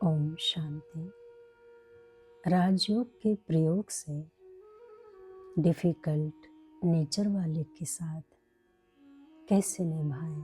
ओम शांति। राजयोग के प्रयोग से डिफिकल्ट नेचर वाले के साथ कैसे निभाएं।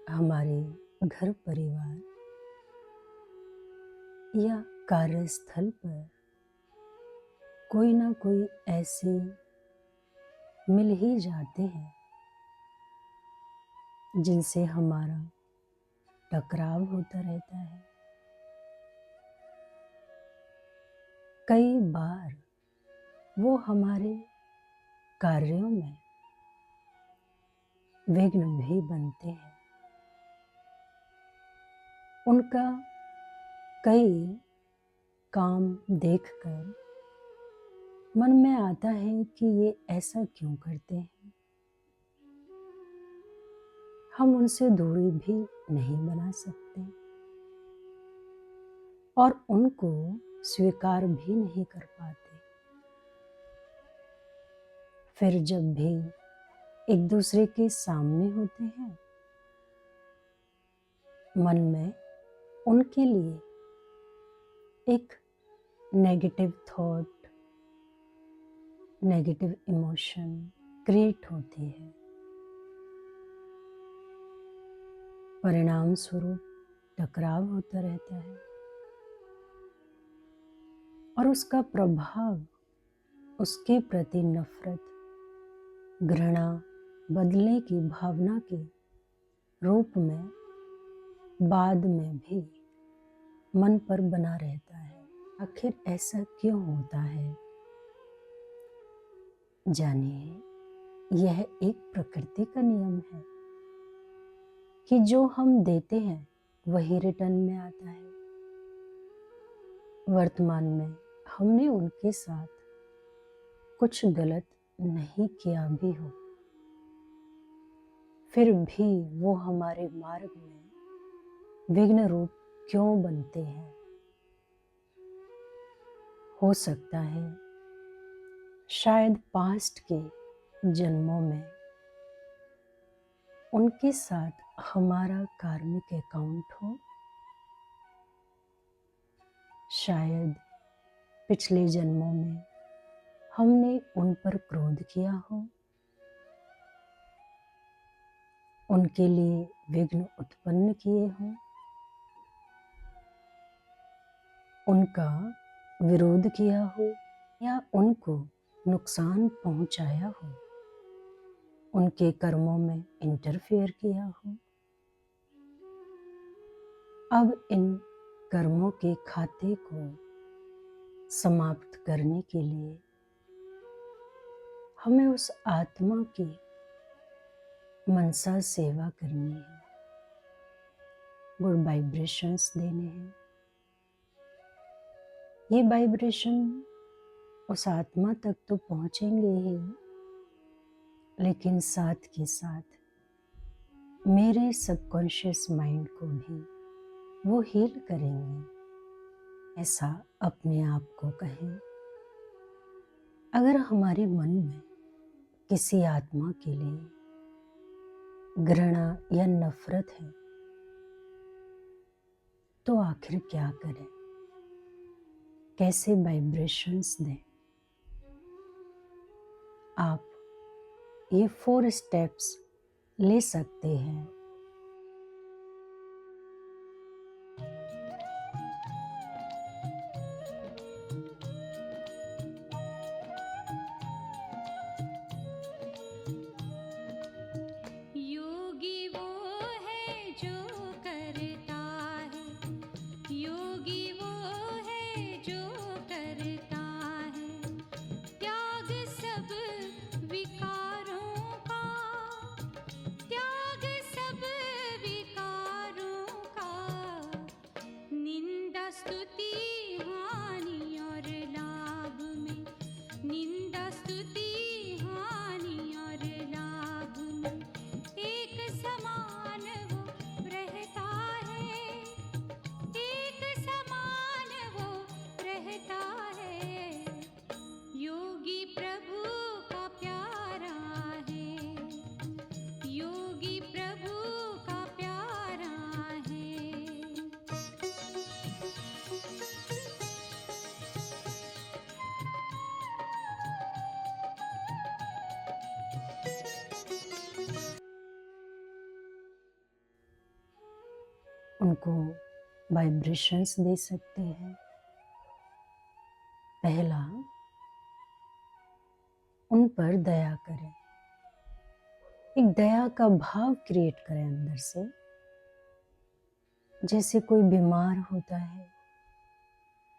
हमारे घर परिवार या कार्यस्थल पर कोई ना कोई ऐसे मिल ही जाते हैं जिनसे हमारा टकराव होता रहता है। कई बार वो हमारे कार्यों में विघ्न भी बनते हैं। उनका कई काम देखकर मन में आता है कि ये ऐसा क्यों करते हैं। हम उनसे दूरी भी नहीं बना सकते और उनको स्वीकार भी नहीं कर पाते। फिर जब भी एक दूसरे के सामने होते हैं, मन में उनके लिए एक negative thought, negative emotion create होती है। परिणाम स्वरूप टकराव होता रहता है और उसका प्रभाव उसके प्रति नफरत, घृणा, बदलने की भावना के रूप में बाद में भी मन पर बना रहता है। आखिर ऐसा क्यों होता है? जानिए, यह एक प्रकृति का नियम है कि जो हम देते हैं वही रिटर्न में आता है। वर्तमान में हमने उनके साथ कुछ गलत नहीं किया भी हो, फिर भी वो हमारे मार्ग में विघ्न रूप क्यों बनते हैं? हो सकता है शायद पास्ट के जन्मों में उनके साथ हमारा कार्मिक अकाउंट हो। शायद पिछले जन्मों में हमने उन पर क्रोध किया हो, उनके लिए विघ्न उत्पन्न किए हों, उनका विरोध किया हो या उनको नुकसान पहुंचाया हो, उनके कर्मों में इंटरफेयर किया हो। अब इन कर्मों के खाते को समाप्त करने के लिए हमें उस आत्मा की मनसा सेवा करनी है, गुड वाइब्रेशंस देने हैं। ये वाइब्रेशन उस आत्मा तक तो पहुंचेंगे ही, लेकिन साथ के साथ मेरे सबकॉन्शियस माइंड को भी वो हील करेंगे। ऐसा अपने आप को कहें। अगर हमारे मन में किसी आत्मा के लिए घृणा या नफरत है तो आखिर क्या करें? कैसे वाइब्रेशंस दें? आप ये 4 स्टेप्स ले सकते हैं। योगी वो है जो करता है, योगी वो है जो करता है त्याग सब विकारों का, त्याग सब उनको वाइब्रेशंस दे सकते हैं। पहला, उन पर दया करें, एक दया का भाव क्रिएट करें अंदर से। जैसे कोई बीमार होता है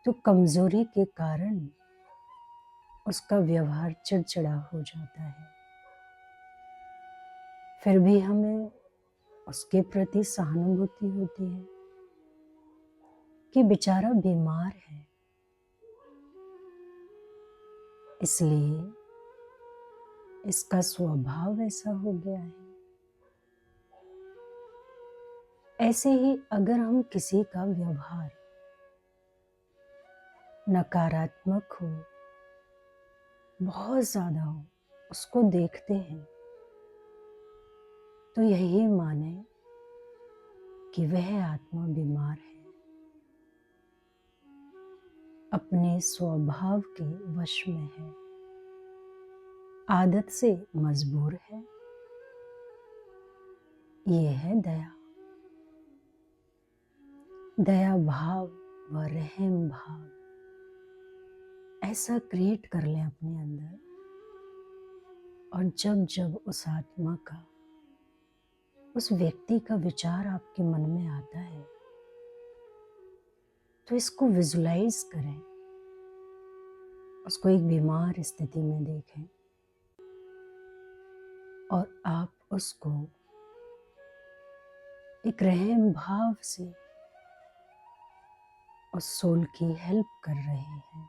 तो कमजोरी के कारण उसका व्यवहार चिड़चिड़ा हो जाता है, फिर भी हमें उसके प्रति सहानुभूति होती है कि बेचारा बीमार है, इसलिए इसका स्वभाव ऐसा हो गया है। ऐसे ही अगर हम किसी का व्यवहार नकारात्मक हो, बहुत ज्यादा हो, उसको देखते हैं तो यही माने कि वह आत्मा बीमार है, अपने स्वभाव के वश में है, आदत से मजबूर है। ये है दया। दया भाव व रहम भाव ऐसा क्रिएट कर लें अपने अंदर, और जब जब उस आत्मा का, उस व्यक्ति का विचार आपके मन में आता है तो इसको विजुलाइज करें, उसको एक बीमार स्थिति में देखें और आप उसको एक रहम भाव से उस सोल की हेल्प कर रहे हैं।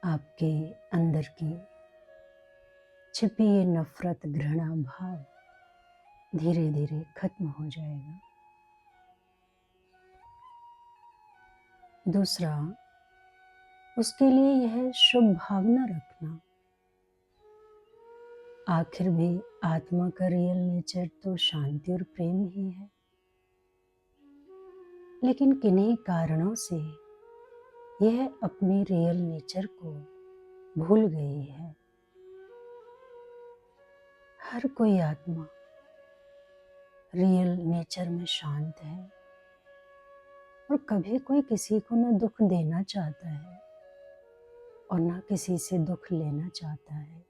आपके अंदर की छिपी ये नफरत, घृणा भाव धीरे धीरे खत्म हो जाएगा। दूसरा, उसके लिए यह शुभ भावना रखना। आखिर भी आत्मा का रियल नेचर तो शांति और प्रेम ही है, लेकिन किन्हीं कारणों से यह अपने रियल नेचर को भूल गई है। हर कोई आत्मा रियल नेचर में शांत है और कभी कोई किसी को न दुख देना चाहता है और न किसी से दुख लेना चाहता है।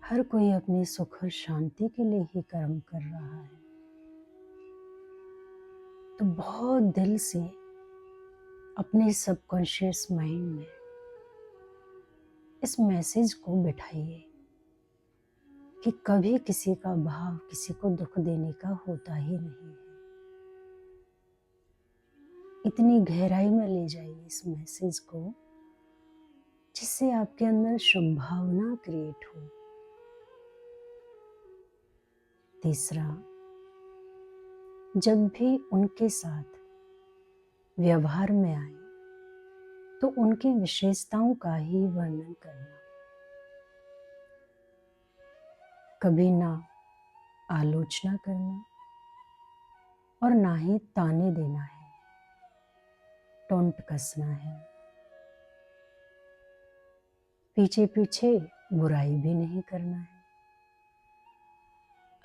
हर कोई अपनी सुख और शांति के लिए ही कर्म कर रहा है। तो बहुत दिल से अपने सबकॉन्शियस माइंड में इस मैसेज को बिठाइए कि कभी किसी का भाव किसी को दुख देने का होता ही नहीं है। इतनी गहराई में ले जाइए इस मैसेज को, जिससे आपके अंदर शुभ भावना क्रिएट हो। तीसरा, जब भी उनके साथ व्यवहार में आए तो उनकी विशेषताओं का ही वर्णन करना, कभी ना आलोचना करना और ना ही ताने देना है, टोंट कसना है। पीछे पीछे बुराई भी नहीं करना है।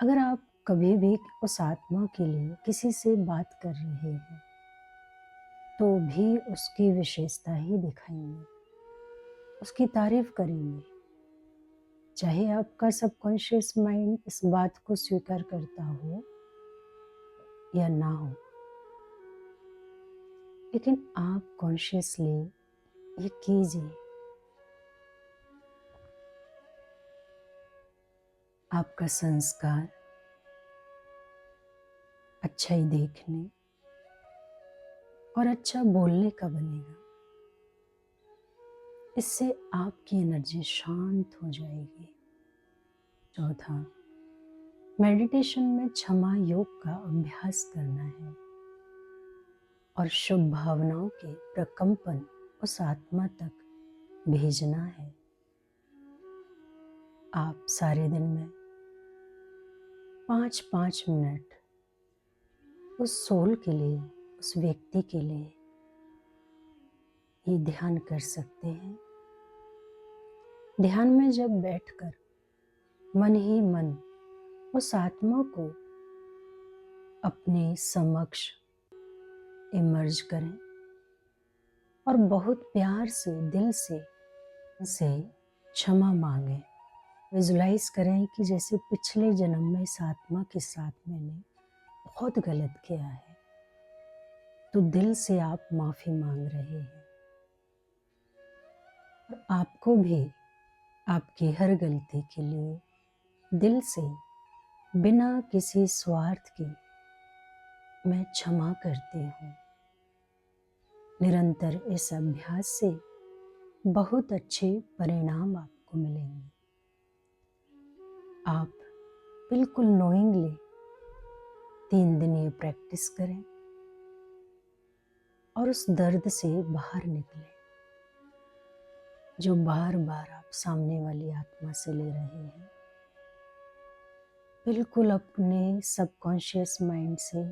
अगर आप कभी भी उस आत्मा के लिए किसी से बात कर रहे हैं तो भी उसकी विशेषता ही दिखाएंगे, उसकी तारीफ करेंगे, चाहे आपका सबकॉन्शियस माइंड इस बात को स्वीकार करता हो या ना हो। लेकिन आप कॉन्शियसली ये कीजिए। आपका संस्कार अच्छाई देखने और अच्छा बोलने का बनेगा। इससे आपकी एनर्जी शांत हो जाएगी। चौथा, मेडिटेशन में क्षमा योग का अभ्यास करना है और शुभ भावनाओं के प्रकंपन उस आत्मा तक भेजना है। आप सारे दिन में 5-5 मिनट उस सोल के लिए, उस व्यक्ति के लिए ये ध्यान कर सकते हैं। ध्यान में जब बैठकर मन ही मन उस आत्मा को अपने समक्ष इमर्ज करें और बहुत प्यार से दिल से क्षमा मांगें। विजुलाइज करें कि जैसे पिछले जन्म में इस आत्मा के साथ मैंने बहुत गलत किया है, तो दिल से आप माफ़ी मांग रहे हैं। और आपको भी आपकी हर गलती के लिए दिल से बिना किसी स्वार्थ के मैं क्षमा करती हूँ। निरंतर इस अभ्यास से बहुत अच्छे परिणाम आपको मिलेंगे। आप बिल्कुल नोइंगली 3 दिन ये प्रैक्टिस करें और उस दर्द से बाहर निकलें जो बार बार आप सामने वाली आत्मा से ले रहे हैं। बिल्कुल अपने सबकॉन्शियस माइंड से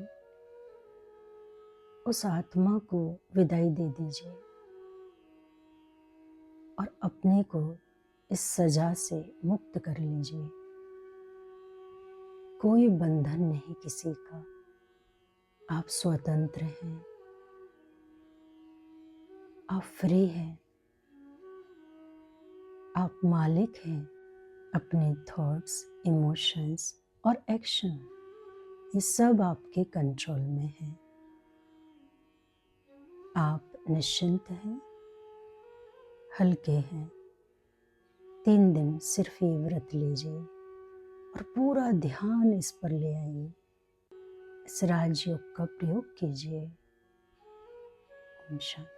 उस आत्मा को विदाई दे दीजिए और अपने को इस सजा से मुक्त कर लीजिए। कोई बंधन नहीं किसी का, आप स्वतंत्र हैं, आप फ्री हैं, आप मालिक हैं अपने थॉट्स, इमोशंस और एक्शन। ये सब आपके कंट्रोल में है। आप निश्चिंत हैं, हल्के हैं। 3 दिन सिर्फ ये व्रत लीजिए और पूरा ध्यान इस पर ले आइए। इस राजयोग का प्रयोग कीजिए। ओम शांति।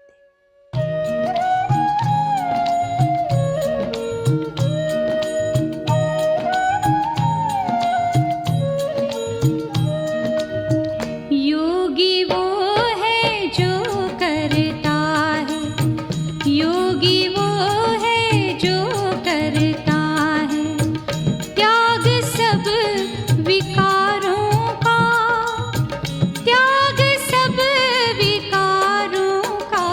योगी वो है जो करता है, योगी वो है जो करता है त्याग सब विकारों का, त्याग सब विकारों का।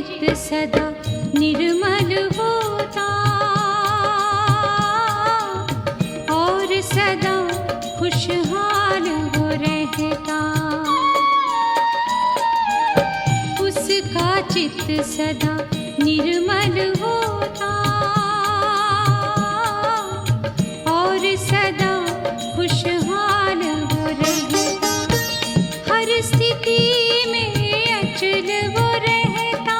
चित्त सदा निर्मल होता और सदा खुशहाल वो रहता। उसका चित्त सदा निर्मल होता और सदा खुशहाल वो रहता। हर स्थिति में अचल वो रहता,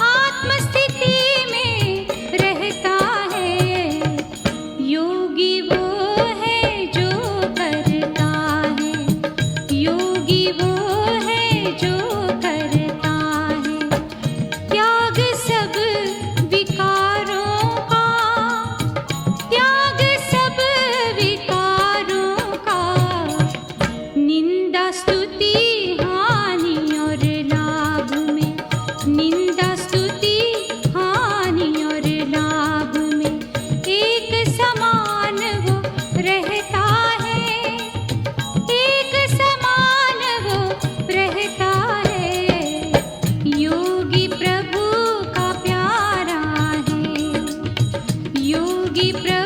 आत्मस्थिति में रहता है। योगी वो है जो करता है, योगी वो है जो करता है। त्याग सब विकारों का, त्याग सब विकारों का। निंदा स्तुति हानि और लाभ में, निंदा स्तुति हानि और लाभ में एक समान वो रहता है, एक समान वो रहता है। योगी प्रभु का प्यारा है, योगी प्रभु